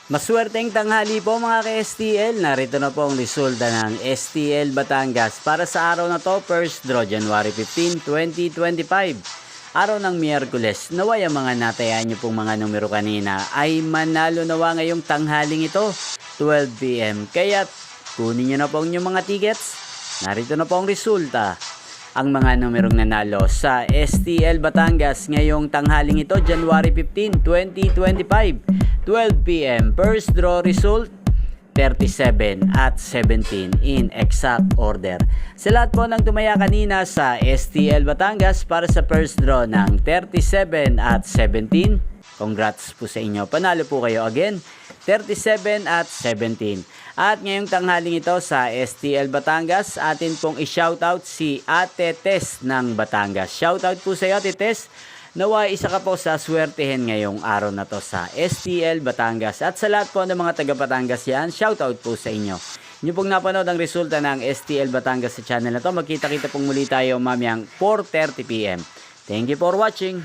Maswerteng tanghali po mga ka-STL. Narito na po ang resulta ng STL Batangas para sa araw na to, first draw January 15, 2025. Araw ng Miyerkules. Naway ang mga natayaan nyo pong mga numero kanina ay manalo nawa ngayong tanghaling ito, 12 PM. Kaya kunin nyo na po ang inyong mga tickets. Narito na po ang resulta. Ang mga numerong nanalo sa STL Batangas ngayong tanghaling ito, January 15, 2025. 12 PM. First draw result, 37 at 17 in exact order. Sa lahat po ng tumaya kanina sa STL Batangas para sa first draw ng 37 at 17, congrats po sa inyo. Panalo po kayo again, 37 at 17. At ngayong tanghaling ito sa STL Batangas, atin pong i-shoutout si Ate Tess ng Batangas. Shoutout po sa iyo, Ate Tess. Naway isa ka po sa swertehin ngayong araw na to sa STL Batangas. At sa lahat po ng mga taga Batangas yan, shoutout po sa inyo. Inyo pong napanood ang resulta ng STL Batangas sa channel na to. Magkita-kita pong muli tayo mamayang 4:30 PM. Thank you for watching.